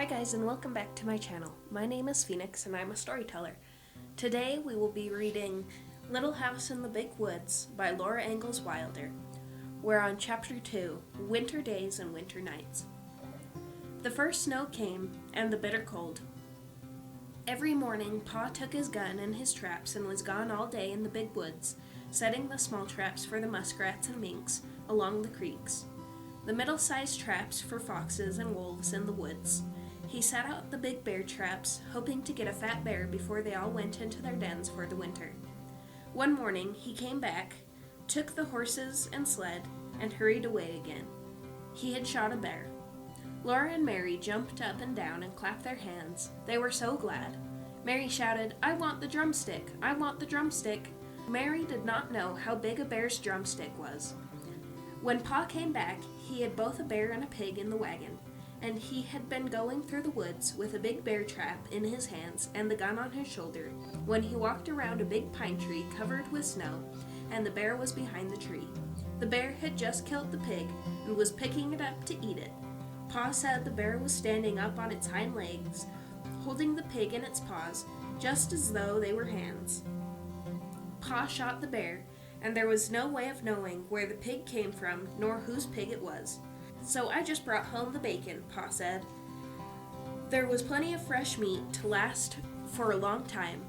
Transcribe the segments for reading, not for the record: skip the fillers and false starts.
Hi guys, and welcome back to my channel. My name is Phoenix and I'm a storyteller. Today we will be reading Little House in the Big Woods by Laura Ingalls Wilder. We're on Chapter 2, Winter Days and Winter Nights. The first snow came, and the bitter cold. Every morning Pa took his gun and his traps and was gone all day in the big woods, setting the small traps for the muskrats and minks along the creeks, the middle-sized traps for foxes and wolves in the woods. He set out the big bear traps, hoping to get a fat bear before they all went into their dens for the winter. One morning he came back, took the horses and sled, and hurried away again. He had shot a bear. Laura and Mary jumped up and down and clapped their hands. They were so glad. Mary shouted, "I want the drumstick! I want the drumstick!" Mary did not know how big a bear's drumstick was. When Pa came back, he had both a bear and a pig in the wagon, and he had been going through the woods with a big bear trap in his hands and the gun on his shoulder when he walked around a big pine tree covered with snow, and the bear was behind the tree. The bear had just killed the pig and was picking it up to eat it. Pa said the bear was standing up on its hind legs, holding the pig in its paws, just as though they were hands. Pa shot the bear, and there was no way of knowing where the pig came from nor whose pig it was. "So I just brought home the bacon," Pa said. There was plenty of fresh meat to last for a long time.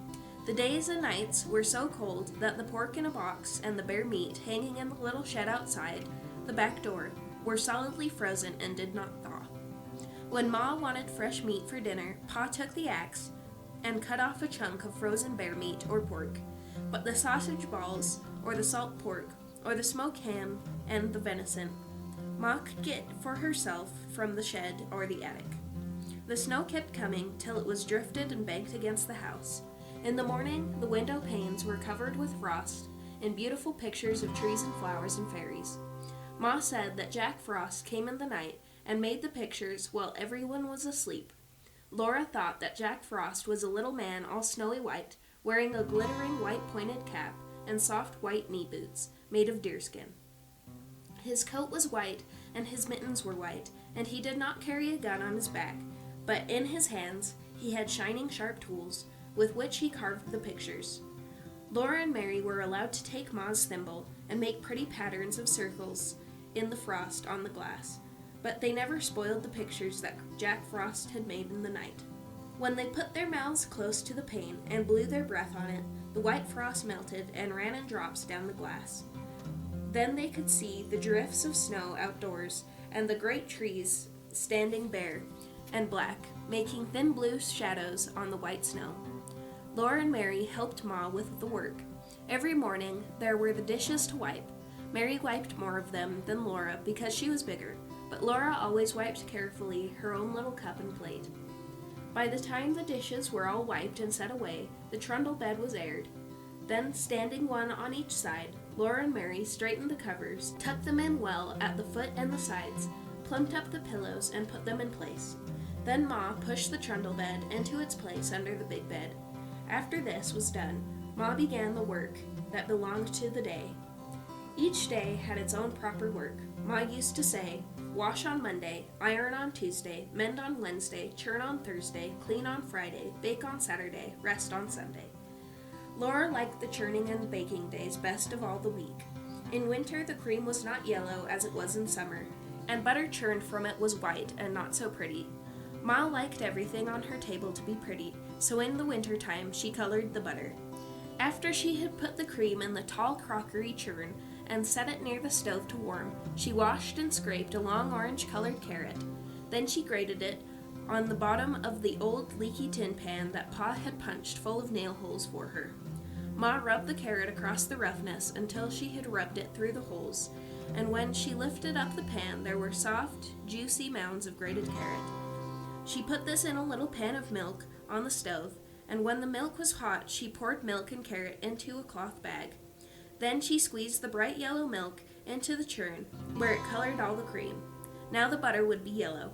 The days and nights were so cold that the pork in a box and the bear meat hanging in the little shed outside the back door were solidly frozen and did not thaw. When Ma wanted fresh meat for dinner, Pa took the axe and cut off a chunk of frozen bear meat or pork, but the sausage balls, or the salt pork, or the smoked ham and the venison, Ma could get for herself from the shed or the attic. The snow kept coming till it was drifted and banked against the house. In the morning, the window panes were covered with frost and beautiful pictures of trees and flowers and fairies. Ma said that Jack Frost came in the night and made the pictures while everyone was asleep. Laura thought that Jack Frost was a little man all snowy white, wearing a glittering white pointed cap and soft white knee boots made of deerskin. His coat was white, and his mittens were white, and he did not carry a gun on his back, but in his hands he had shining sharp tools, with which he carved the pictures. Laura and Mary were allowed to take Ma's thimble and make pretty patterns of circles in the frost on the glass, but they never spoiled the pictures that Jack Frost had made in the night. When they put their mouths close to the pane and blew their breath on it, the white frost melted and ran in drops down the glass. Then they could see the drifts of snow outdoors and the great trees standing bare and black, making thin blue shadows on the white snow. Laura and Mary helped Ma with the work. Every morning there were the dishes to wipe. Mary wiped more of them than Laura because she was bigger, but Laura always wiped carefully her own little cup and plate. By the time the dishes were all wiped and set away, the trundle bed was aired. Then, standing one on each side, Laura and Mary straightened the covers, tucked them in well at the foot and the sides, plumped up the pillows, and put them in place. Then Ma pushed the trundle bed into its place under the big bed. After this was done, Ma began the work that belonged to the day. Each day had its own proper work. Ma used to say, "Wash on Monday, iron on Tuesday, mend on Wednesday, churn on Thursday, clean on Friday, bake on Saturday, rest on Sunday." Laura liked the churning and baking days best of all the week. In winter, the cream was not yellow as it was in summer, and butter churned from it was white and not so pretty. Ma liked everything on her table to be pretty, so in the winter time she colored the butter. After she had put the cream in the tall crockery churn and set it near the stove to warm, she washed and scraped a long orange-colored carrot. Then she grated it on the bottom of the old leaky tin pan that Pa had punched full of nail holes for her. Ma rubbed the carrot across the roughness until she had rubbed it through the holes, and when she lifted up the pan there were soft, juicy mounds of grated carrot. She put this in a little pan of milk on the stove, and when the milk was hot she poured milk and carrot into a cloth bag. Then she squeezed the bright yellow milk into the churn, where it colored all the cream. Now the butter would be yellow.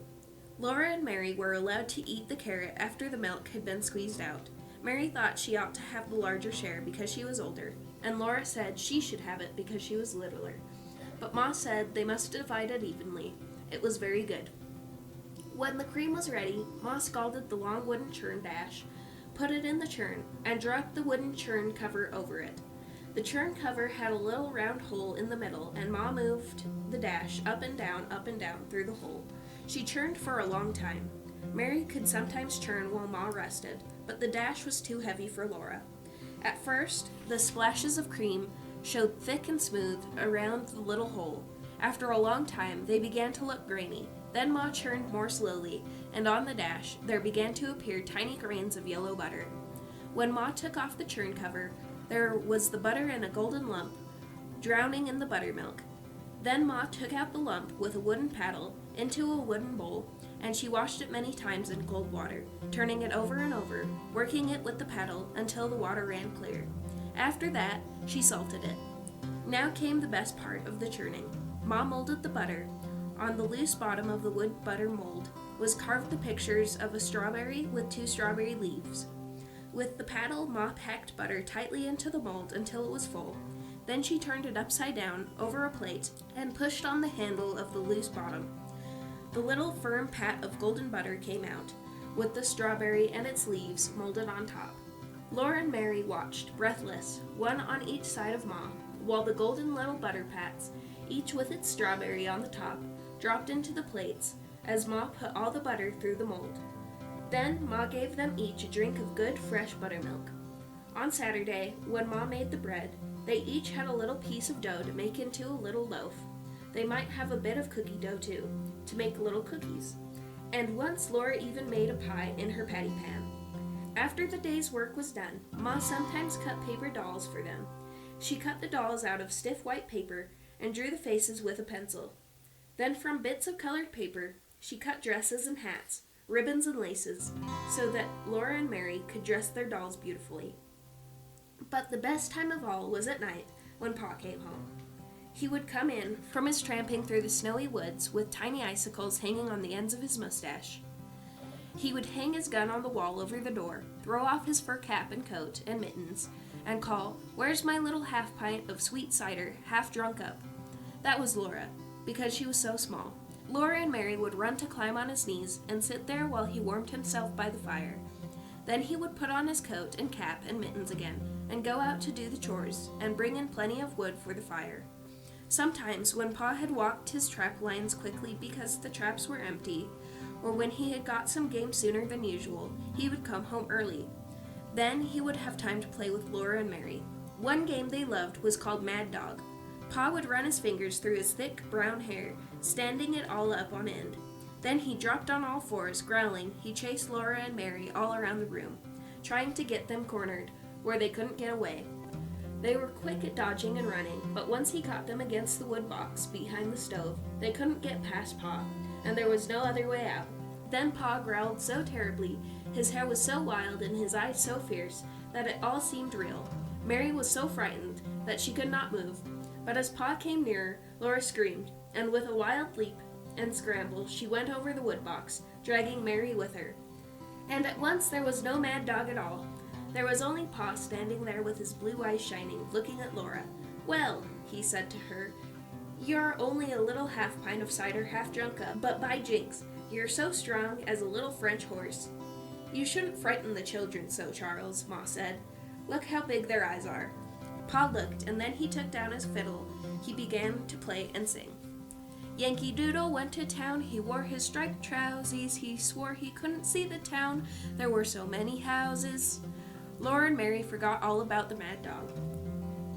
Laura and Mary were allowed to eat the carrot after the milk had been squeezed out. Mary thought she ought to have the larger share because she was older, and Laura said she should have it because she was littler. But Ma said they must divide it evenly. It was very good. When the cream was ready, Ma scalded the long wooden churn dash, put it in the churn, and dropped the wooden churn cover over it. The churn cover had a little round hole in the middle, and Ma moved the dash up and down through the hole. She churned for a long time. Mary could sometimes churn while Ma rested, but the dash was too heavy for Laura. At first, the splashes of cream showed thick and smooth around the little hole. After a long time, they began to look grainy. Then Ma churned more slowly, and on the dash there began to appear tiny grains of yellow butter. When Ma took off the churn cover, there was the butter in a golden lump, drowning in the buttermilk. Then Ma took out the lump with a wooden paddle into a wooden bowl, and she washed it many times in cold water, turning it over and over, working it with the paddle until the water ran clear. After that, she salted it. Now came the best part of the churning. Ma molded the butter. On the loose bottom of the wood butter mold was carved the pictures of a strawberry with 2 strawberry leaves. With the paddle, Ma packed butter tightly into the mold until it was full. Then she turned it upside down over a plate and pushed on the handle of the loose bottom. The little firm pat of golden butter came out, with the strawberry and its leaves molded on top. Laura and Mary watched, breathless, one on each side of Ma, while the golden little butter pats, each with its strawberry on the top, dropped into the plates as Ma put all the butter through the mold. Then Ma gave them each a drink of good, fresh buttermilk. On Saturday, when Ma made the bread, they each had a little piece of dough to make into a little loaf. They might have a bit of cookie dough too, to make little cookies. And once Laura even made a pie in her patty pan. After the day's work was done, Ma sometimes cut paper dolls for them. She cut the dolls out of stiff white paper and drew the faces with a pencil. Then from bits of colored paper, she cut dresses and hats, ribbons and laces, so that Laura and Mary could dress their dolls beautifully. But the best time of all was at night, when Pa came home. He would come in from his tramping through the snowy woods with tiny icicles hanging on the ends of his mustache. He would hang his gun on the wall over the door, throw off his fur cap and coat and mittens, and call, "Where's my little half pint of sweet cider, half drunk up?" That was Laura, because she was so small. Laura and Mary would run to climb on his knees and sit there while he warmed himself by the fire. Then he would put on his coat and cap and mittens again, and go out to do the chores, and bring in plenty of wood for the fire. Sometimes, when Pa had walked his trap lines quickly because the traps were empty, or when he had got some game sooner than usual, he would come home early. Then he would have time to play with Laura and Mary. One game they loved was called Mad Dog. Pa would run his fingers through his thick brown hair, standing it all up on end. Then he dropped on all fours, growling. He chased Laura and Mary all around the room, trying to get them cornered, where they couldn't get away. They were quick at dodging and running, but once he caught them against the wood box behind the stove, they couldn't get past Pa, and there was no other way out. Then Pa growled so terribly, his hair was so wild and his eyes so fierce, that it all seemed real. Mary was so frightened that she could not move. But as Pa came nearer, Laura screamed, and with a wild leap and scramble, she went over the wood box, dragging Mary with her. And at once there was no mad dog at all. There was only Pa standing there with his blue eyes shining, looking at Laura. "Well," he said to her, "you're only a little half pint of cider half drunk up, but by jinks, you're so strong as a little French horse." "You shouldn't frighten the children so, Charles," Ma said. "Look how big their eyes are." Pa looked, and then he took down his fiddle. He began to play and sing. "Yankee Doodle went to town, he wore his striped trousies, he swore he couldn't see the town, there were so many houses." Laura and Mary forgot all about the mad dog.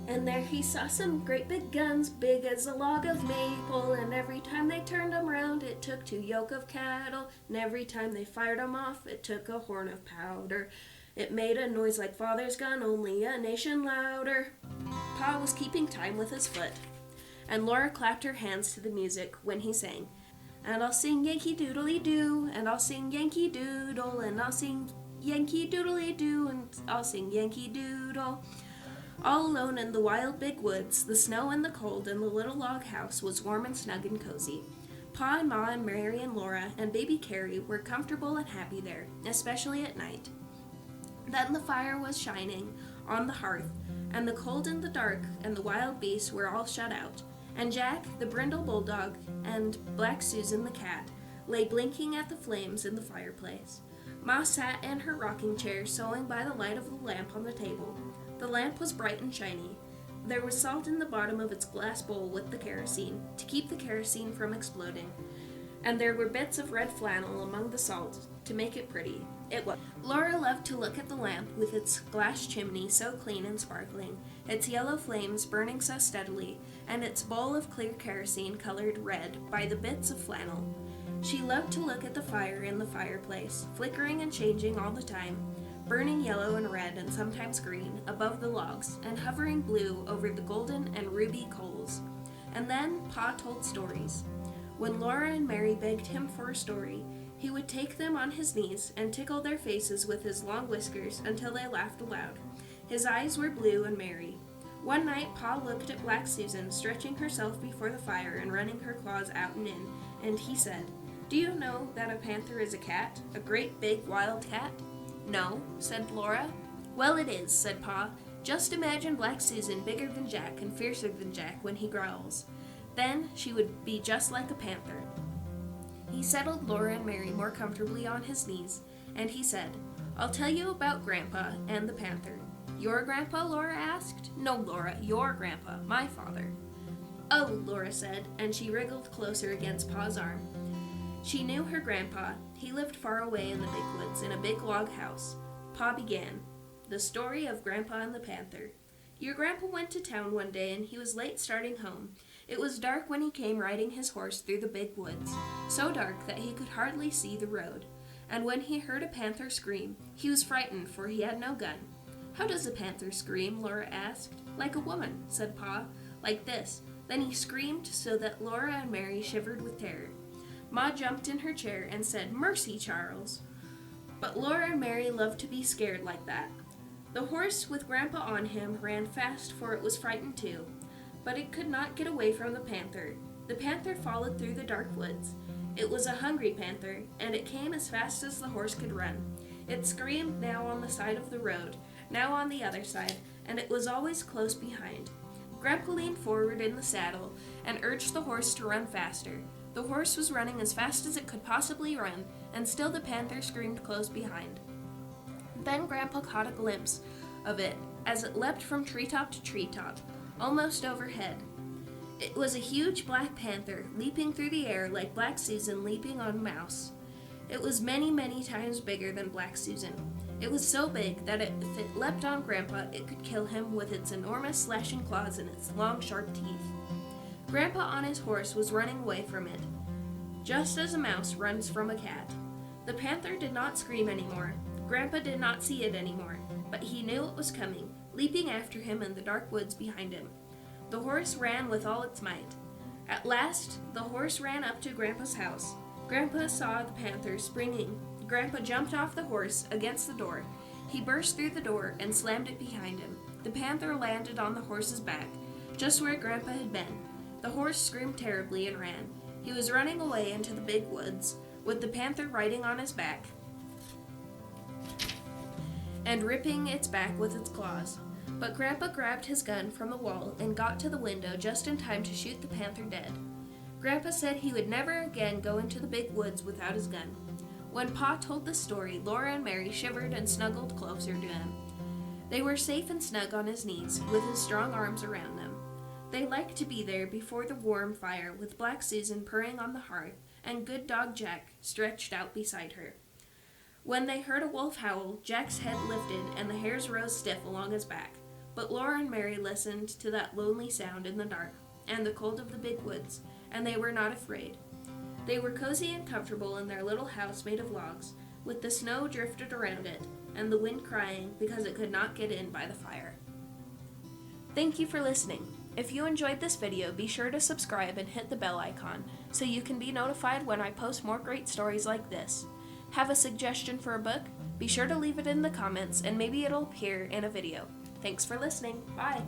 "And there he saw some great big guns, big as a log of maple, and every time they turned 'em round, it took 2 yoke of cattle, and every time they fired 'em off, it took a horn of powder. It made a noise like father's gun, only a nation louder." Pa was keeping time with his foot, and Laura clapped her hands to the music when he sang, "And I'll sing Yankee Doodly Doo, and I'll sing Yankee Doodle, and I'll sing Yankee Doodly Doo, and I'll sing Yankee Doodle." All alone in the wild big woods, the snow and the cold and the little log house was warm and snug and cozy. Pa and Ma and Mary and Laura and baby Carrie were comfortable and happy there, especially at night. Then the fire was shining on the hearth, and the cold and the dark and the wild beasts were all shut out, and Jack, the brindle bulldog, and Black Susan the cat lay blinking at the flames in the fireplace. Ma sat in her rocking chair, sewing by the light of the lamp on the table. The lamp was bright and shiny. There was salt in the bottom of its glass bowl with the kerosene, to keep the kerosene from exploding, and there were bits of red flannel among the salt to make it pretty. It was. Laura loved to look at the lamp with its glass chimney so clean and sparkling, its yellow flames burning so steadily, and its bowl of clear kerosene colored red by the bits of flannel. She loved to look at the fire in the fireplace, flickering and changing all the time, burning yellow and red and sometimes green above the logs, and hovering blue over the golden and ruby coals. And then Pa told stories. When Laura and Mary begged him for a story, he would take them on his knees and tickle their faces with his long whiskers until they laughed aloud. His eyes were blue and merry. One night Pa looked at Black Susan stretching herself before the fire and running her claws out and in, and he said, "Do you know that a panther is a cat, a great big wild cat?" "No," said Laura. "Well, it is," said Pa. "Just imagine Black Susan bigger than Jack and fiercer than Jack when he growls. Then she would be just like a panther." He settled Laura and Mary more comfortably on his knees, and he said, "I'll tell you about Grandpa and the panther." "Your grandpa?" Laura asked. "No, Laura, your grandpa, my father." "Oh," Laura said, and she wriggled closer against Pa's arm. She knew her grandpa. He lived far away in the big woods in a big log house. Pa began, "The story of Grandpa and the panther. Your grandpa went to town one day and he was late starting home. It was dark when he came riding his horse through the big woods, so dark that he could hardly see the road. And when he heard a panther scream, he was frightened, for he had no gun." "How does a panther scream?" Laura asked. "Like a woman," said Pa, "like this." Then he screamed so that Laura and Mary shivered with terror. Ma jumped in her chair and said, "Mercy, Charles." But Laura and Mary loved to be scared like that. The horse with Grandpa on him ran fast, for it was frightened too. But it could not get away from the panther. The panther followed through the dark woods. It was a hungry panther, and it came as fast as the horse could run. It screamed now on the side of the road, now on the other side, and it was always close behind. Grandpa leaned forward in the saddle and urged the horse to run faster. The horse was running as fast as it could possibly run, and still the panther screamed close behind. Then Grandpa caught a glimpse of it as it leapt from treetop to treetop, almost overhead. It was a huge black panther, leaping through the air like Black Susan leaping on a mouse. It was many, many times bigger than Black Susan. It was so big that if it leapt on Grandpa, it could kill him with its enormous slashing claws and its long, sharp teeth. Grandpa on his horse was running away from it, just as a mouse runs from a cat. The panther did not scream anymore. Grandpa did not see it anymore, but he knew it was coming, leaping after him in the dark woods behind him. The horse ran with all its might. At last, the horse ran up to Grandpa's house. Grandpa saw the panther springing. Grandpa jumped off the horse against the door. He burst through the door and slammed it behind him. The panther landed on the horse's back, just where Grandpa had been. The horse screamed terribly and ran. He was running away into the big woods, with the panther riding on his back and ripping its back with its claws. But Grandpa grabbed his gun from the wall and got to the window just in time to shoot the panther dead. Grandpa said he would never again go into the big woods without his gun. When Pa told the story, Laura and Mary shivered and snuggled closer to him. They were safe and snug on his knees, with his strong arms around them. They liked to be there before the warm fire, with Black Susan purring on the hearth and good dog Jack stretched out beside her. When they heard a wolf howl, Jack's head lifted and the hairs rose stiff along his back. But Laura and Mary listened to that lonely sound in the dark and the cold of the big woods, and they were not afraid. They were cozy and comfortable in their little house made of logs, with the snow drifted around it, and the wind crying because it could not get in by the fire. Thank you for listening. If you enjoyed this video, be sure to subscribe and hit the bell icon so you can be notified when I post more great stories like this. Have a suggestion for a book? Be sure to leave it in the comments and maybe it'll appear in a video. Thanks for listening. Bye!